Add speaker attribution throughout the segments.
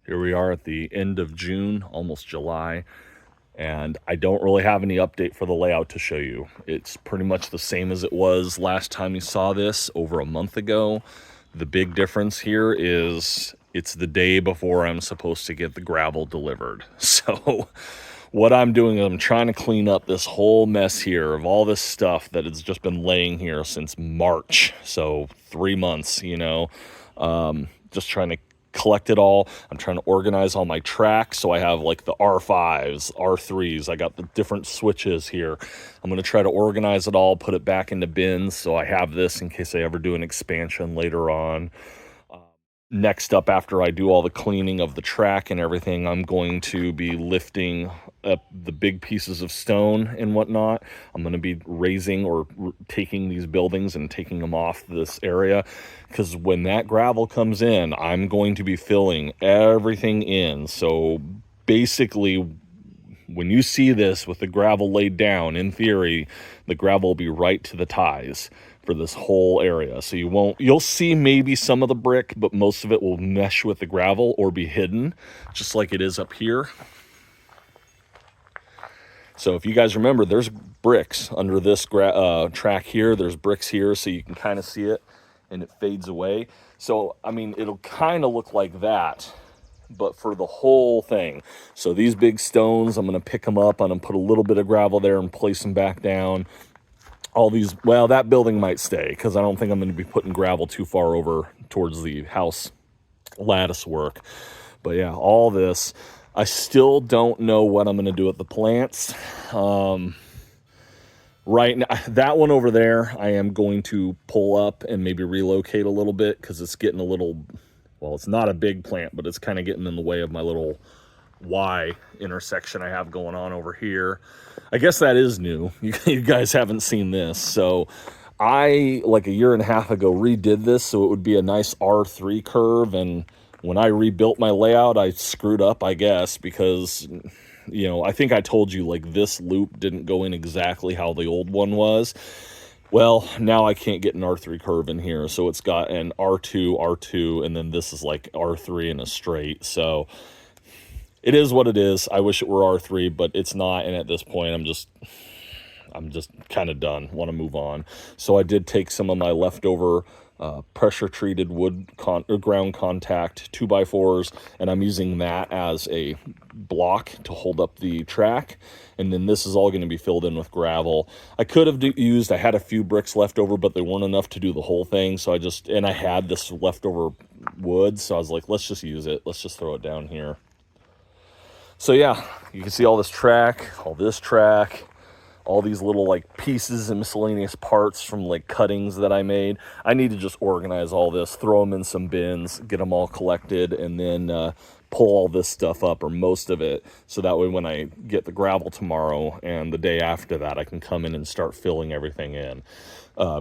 Speaker 1: Here we are at the end of June, almost July, and I don't really have any update for the layout to show you. It's pretty much the same as it was last time you saw this over a month ago. The big difference here is it's the day before I'm supposed to get the gravel delivered. So what I'm doing is I'm trying to clean up this whole mess here of all this stuff that has just been laying here since March. So 3 months, just trying to collect it all. I'm trying to organize all my tracks. So I have like the R5s, R3s. I got the different switches here. I'm going to try to organize it all, put it back into bins. So I have this in case I ever do an expansion later on. Next up, after I do all the cleaning of the track and everything, I'm going to be lifting up the big pieces of stone and whatnot. I'm going to be raising or taking these buildings and taking them off this area, because when that gravel comes in, I'm going to be filling everything in. So basically, when you see this with the gravel laid down, in theory, the gravel will be right to the ties for this whole area. So you'll see maybe some of the brick, but most of it will mesh with the gravel or be hidden, just like it is up here. So if you guys remember, there's bricks under this track here. There's bricks here, so you can kind of see it, and it fades away. So, I mean, it'll kind of look like that, but for the whole thing. So these big stones, I'm going to pick them up. I'm going to put a little bit of gravel there and place them back down. All these, well, that building might stay because I don't think I'm going to be putting gravel too far over towards the house lattice work. But yeah, all this. I still don't know what I'm going to do with the plants. Right now, that one over there, I am going to pull up and maybe relocate a little bit because it's getting a little, well, it's not a big plant, but it's kind of getting in the way of my little Y intersection I have going on over here. I guess that is new. You guys haven't seen this. So I, like a year and a half ago, redid this so it would be a nice R3 curve. And when I rebuilt my layout, I screwed up, I guess, because, I think I told you, like, this loop didn't go in exactly how the old one was. Well, now I can't get an R3 curve in here. So it's got an R2, R2, and then this is like R3 in a straight. So it is what it is. I wish it were R3, but it's not. And at this point, I'm just kind of done. Want to move on. So I did take some of my leftover pressure treated wood ground contact 2x4s, and I'm using that as a block to hold up the track. And then this is all going to be filled in with gravel. I could have I had a few bricks left over, but they weren't enough to do the whole thing. So and I had this leftover wood. So I was like, let's just use it. Let's just throw it down here. So yeah, you can see all this track, all these little like pieces and miscellaneous parts from like cuttings that I made. I need to just organize all this, throw them in some bins, get them all collected, and then pull all this stuff up, or most of it, so that way when I get the gravel tomorrow and the day after that, I can come in and start filling everything in.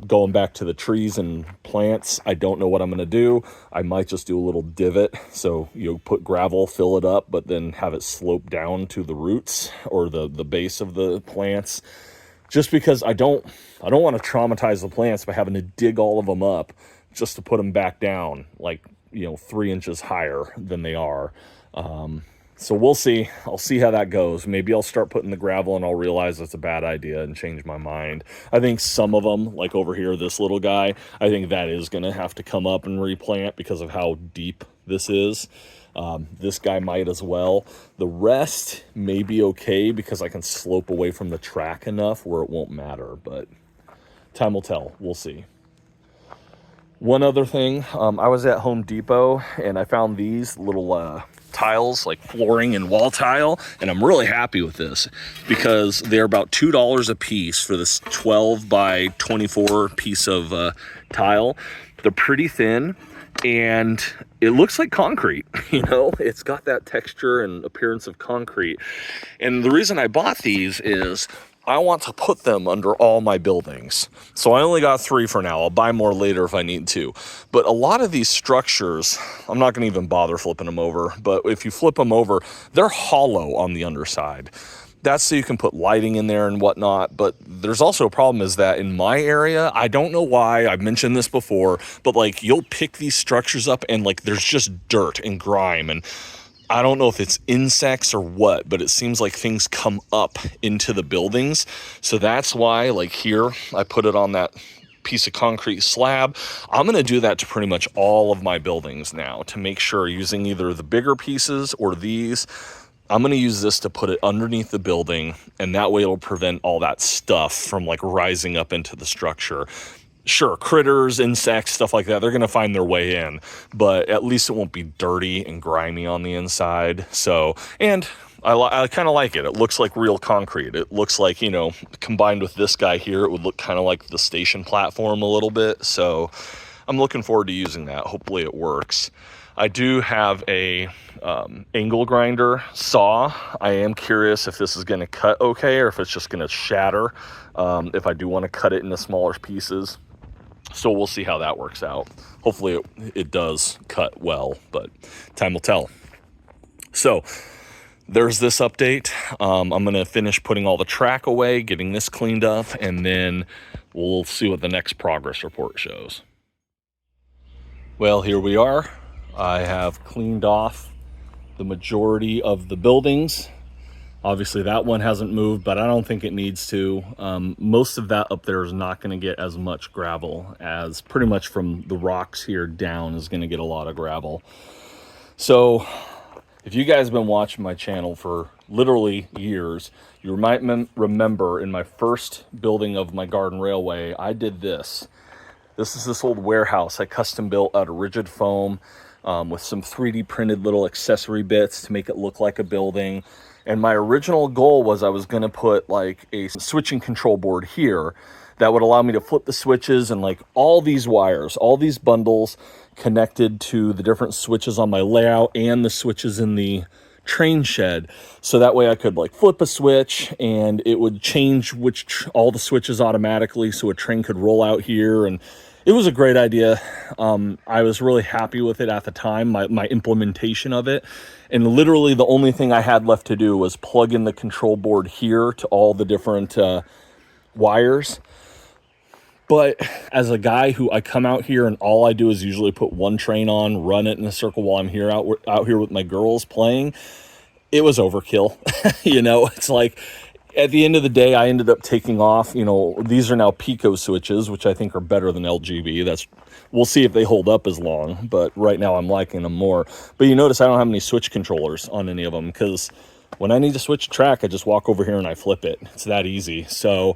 Speaker 1: Going back to the trees and plants, I don't know what I'm going to do. I might just do a little divot. So put gravel, fill it up, but then have it slope down to the roots or the base of the plants. Just because I don't want to traumatize the plants by having to dig all of them up just to put them back down like, 3 inches higher than they are. So we'll see. I'll see how that goes. Maybe I'll start putting the gravel and I'll realize it's a bad idea and change my mind. I think some of them, like over here, this little guy, I think that is going to have to come up and replant because of how deep this is. This guy might as well. The rest may be okay because I can slope away from the track enough where it won't matter, but time will tell. We'll see. One other thing, I was at Home Depot and I found these little tiles, like flooring and wall tile, and I'm really happy with this because they're about $2 a piece for this 12 by 24 piece of tile. They're pretty thin and it looks like concrete. It's got that texture and appearance of concrete. And the reason I bought these is I want to put them under all my buildings. So I only got 3 for now. I'll buy more later if I need to. But a lot of these structures, I'm not going to even bother flipping them over, but if you flip them over, they're hollow on the underside. That's so you can put lighting in there and whatnot. But there's also a problem is that in my area, I don't know why, I've mentioned this before, but like you'll pick these structures up and like there's just dirt and grime and I don't know if it's insects or what, but it seems like things come up into the buildings. So that's why, like here, I put it on that piece of concrete slab. I'm going to do that to pretty much all of my buildings now to make sure, using either the bigger pieces or these. I'm going to use this to put it underneath the building, and that way it'll prevent all that stuff from like rising up into the structure. Sure, critters, insects, stuff like that, they're going to find their way in, but at least it won't be dirty and grimy on the inside. So, and I kind of like it. It looks like real concrete. It looks like, you know, combined with this guy here, it would look kind of like the station platform a little bit. So I'm looking forward to using that. Hopefully it works. I do have a angle grinder saw. I am curious if this is going to cut okay or if it's just going to shatter if I do want to cut it into smaller pieces. So we'll see how that works out. Hopefully it does cut well, but time will tell. So there's this update. I'm going to finish putting all the track away, getting this cleaned up, and then we'll see what the next progress report shows. Well, here we are. I have cleaned off the majority of the buildings. Obviously that one hasn't moved, but I don't think it needs to. Most of that up there is not going to get as much gravel, as pretty much from the rocks here down is going to get a lot of gravel. So if you guys have been watching my channel for literally years, you might remember in my first building of my garden railway, I did this. This is this old warehouse I custom built out of rigid foam with some 3D printed little accessory bits to make it look like a building. And my original goal was I was going to put like a switching control board here that would allow me to flip the switches, and like all these wires, all these bundles connected to the different switches on my layout and the switches in the train shed. So that way I could like flip a switch and it would change all the switches automatically so a train could roll out here. And it was a great idea. I was really happy with it at the time, my implementation of it. And literally the only thing I had left to do was plug in the control board here to all the different wires. But as a guy who I come out here and all I do is usually put one train on, run it in a circle while I'm here out here with my girls playing, it was overkill. You know, it's like at the end of the day, I ended up taking off, you know, these are now Pico switches, which I think are better than LGB. We'll see if they hold up as long, but right now I'm liking them more. But you notice I don't have any switch controllers on any of them, because when I need to switch track, I just walk over here and I flip it. It's that easy. So,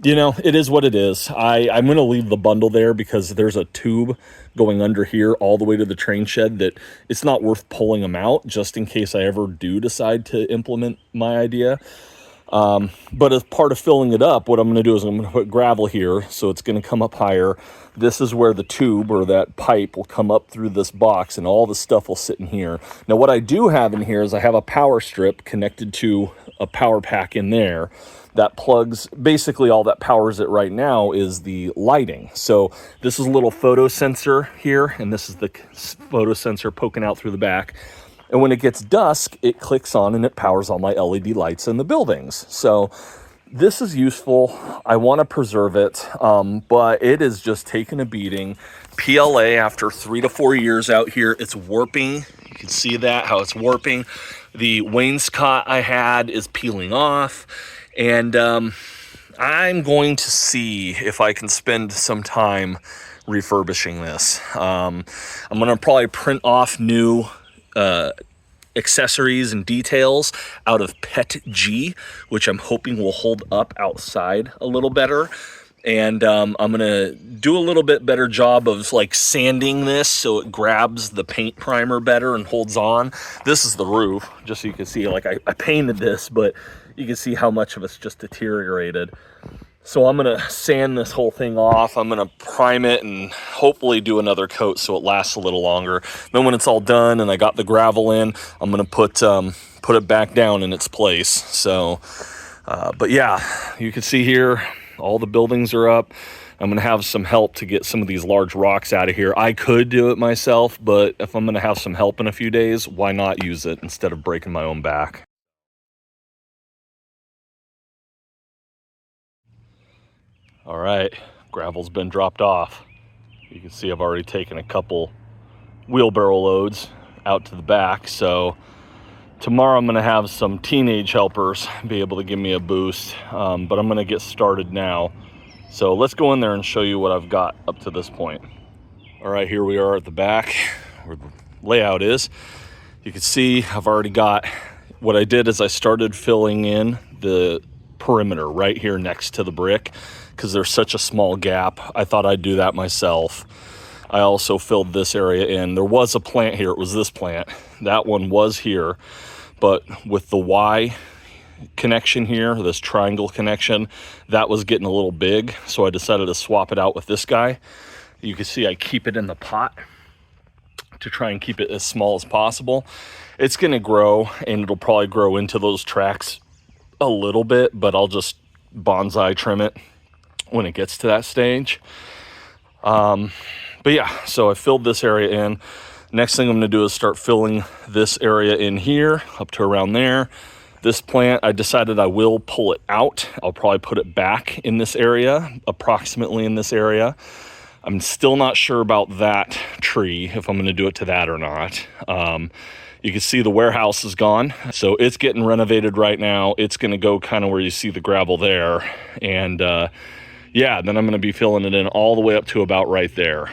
Speaker 1: you know, it is what it is. I'm going to leave the bundle there because there's a tube going under here all the way to the train shed that it's not worth pulling them out, just in case I ever do decide to implement my idea. But as part of filling it up, what I'm going to do is I'm going to put gravel here, so it's going to come up higher. This is where the tube or that pipe will come up through this box, and all the stuff will sit in here. Now, what I do have in here is I have a power strip connected to a power pack in there that plugs, basically all that powers it right now is the lighting. So this is a little photo sensor here, and this is the photo sensor poking out through the back. And when it gets dusk, it clicks on and it powers all my LED lights in the buildings. So this is useful. I want to preserve it, but it is just taking a beating. PLA, after 3 to 4 years out here, it's warping. You can see that, how it's warping. The wainscot I had is peeling off. And I'm going to see if I can spend some time refurbishing this. I'm going to probably print off new accessories and details out of PETG, which I'm hoping will hold up outside a little better. And I'm going to do a little bit better job of like sanding this so it grabs the paint primer better and holds on. This is the roof, just so you can see, like I painted this, but you can see how much of it's just deteriorated. So I'm going to sand this whole thing off. I'm going to prime it and hopefully do another coat so it lasts a little longer. Then when it's all done and I got the gravel in, I'm going to put it back down in its place. So, but yeah, you can see here, all the buildings are up. I'm going to have some help to get some of these large rocks out of here. I could do it myself, but if I'm going to have some help in a few days, why not use it instead of breaking my own back? All right, gravel's been dropped off. You can see I've already taken a couple wheelbarrow loads out to the back. So tomorrow I'm gonna have some teenage helpers be able to give me a boost, but I'm gonna get started now. So let's go in there and show you what I've got up to this point. All right, here we are at the back where the layout is. You can see I've already got, what I did is I started filling in the perimeter right here next to the brick because there's such a small gap. I thought I'd do that myself. I also filled this area in. There was a plant here, it was this plant. That one was here, but with the Y connection here, this triangle connection, that was getting a little big, so I decided to swap it out with this guy. You can see I keep it in the pot to try and keep it as small as possible. It's gonna grow, and it'll probably grow into those tracks a little bit, but I'll just bonsai trim it when it gets to that stage. But yeah, so I filled this area in. Next thing I'm gonna do is start filling this area in here up to around there. This plant, I decided I will pull it out. I'll probably put it back in this area, approximately in this area. I'm still not sure about that tree, if I'm gonna do it to that or not. You can see the warehouse is gone. So it's getting renovated right now. It's gonna go kind of where you see the gravel there. And yeah, then I'm gonna be filling it in all the way up to about right there.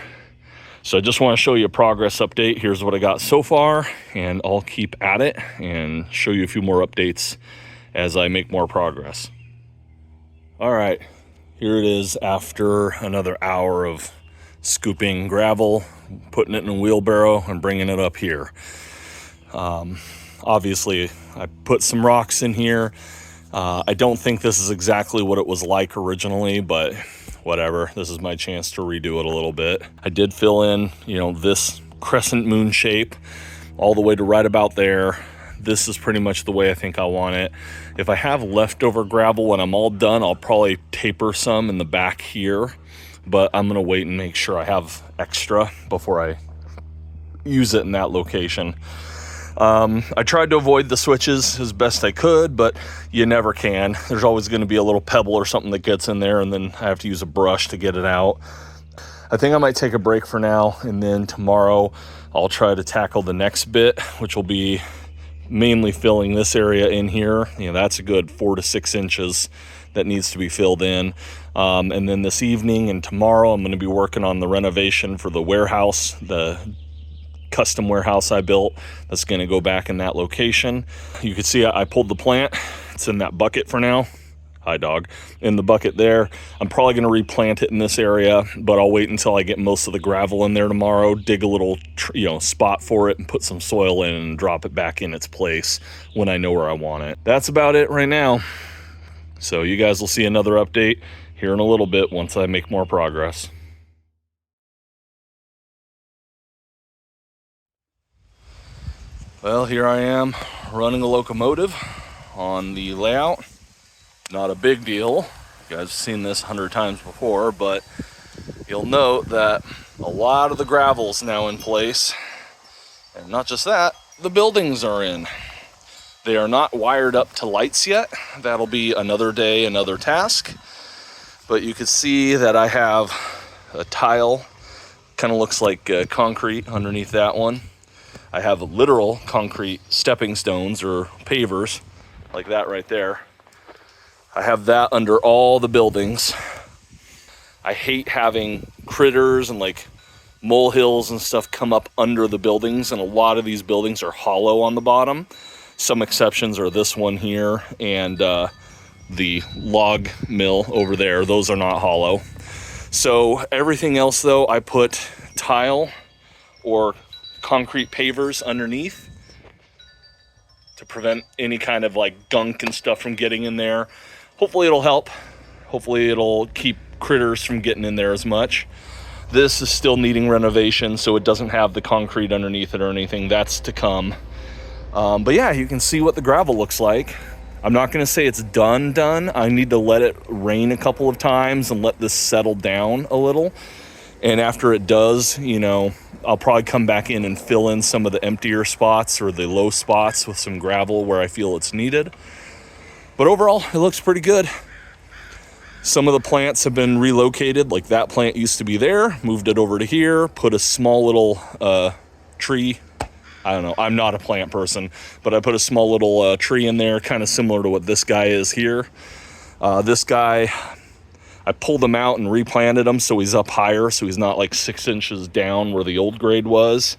Speaker 1: So I just wanna show you a progress update. Here's what I got so far, and I'll keep at it and show you a few more updates as I make more progress. All right, here it is after another hour of scooping gravel, putting it in a wheelbarrow and bringing it up here. Obviously I put some rocks in here. I don't think this is exactly what it was like originally, but whatever, this is my chance to redo it a little bit. I did fill in, you know, this crescent moon shape all the way to right about there. This is pretty much the way I think I want it. If I have leftover gravel when I'm all done, I'll probably taper some in the back here, but I'm gonna wait and make sure I have extra before I use it in that location. I tried to avoid the switches as best I could, but you never can. There's always going to be a little pebble or something that gets in there, and then I have to use a brush to get it out. I think I might take a break for now, and then tomorrow I'll try to tackle the next bit, which will be mainly filling this area in here. You know, that's a good 4 to 6 inches that needs to be filled in. And then this evening and tomorrow I'm going to be working on the renovation for the warehouse, the custom warehouse I built that's going to go back in that location. You can see I pulled the plant. It's in that bucket for now. Hi, dog. In the bucket there. I'm probably going to replant it in this area, but I'll wait until I get most of the gravel in there tomorrow, dig a little spot for it and put some soil in and drop it back in its place when I know where I want it. That's about it right now. So you guys will see another update here in a little bit once I make more progress. Well, here I am running a locomotive on the layout. Not a big deal. You guys have seen this 100 times before, but you'll note that a lot of the gravel's now in place. And not just that, the buildings are in. They are not wired up to lights yet. That'll be another day, another task. But you can see that I have a tile, kind of looks like concrete underneath that one. I have literal concrete stepping stones or pavers, like that right there. I have that under all the buildings. I hate having critters and like molehills and stuff come up under the buildings, and a lot of these buildings are hollow on the bottom. Some exceptions are this one here and the log mill over there. Those are not hollow. So everything else though, I put tile or concrete pavers underneath to prevent any kind of like gunk and stuff from getting in there. Hopefully it'll help. Hopefully it'll keep critters from getting in there as much. This is still needing renovation, so it doesn't have the concrete underneath it or anything. That's to come. But yeah, you can see what the gravel looks like. I'm not gonna say it's done. I need to let it rain a couple of times and let this settle down a little. And after it does, you know, I'll probably come back in and fill in some of the emptier spots or the low spots with some gravel where I feel it's needed. But overall, it looks pretty good. Some of the plants have been relocated, like that plant used to be there, moved it over to here, put a small little tree. I don't know, I'm not a plant person, but I put a small little tree in there, kind of similar to what this guy is here. This guy, I pulled him out and replanted him so he's up higher, so he's not like 6 inches down where the old grade was.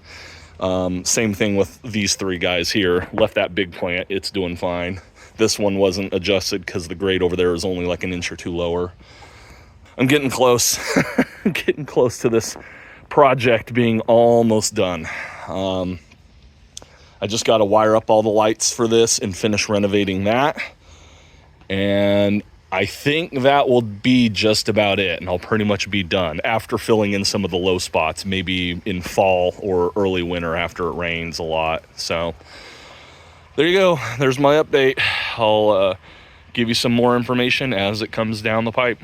Speaker 1: Same thing with these 3 guys here. Left that big plant, it's doing fine. This one wasn't adjusted because the grade over there is only like an inch or 2 lower. I'm getting close. I'm getting close to this project being almost done. I just got to wire up all the lights for this and finish renovating that. And I think that will be just about it, and I'll pretty much be done after filling in some of the low spots, maybe in fall or early winter after it rains a lot. So there you go. There's my update. I'll give you some more information as it comes down the pipe.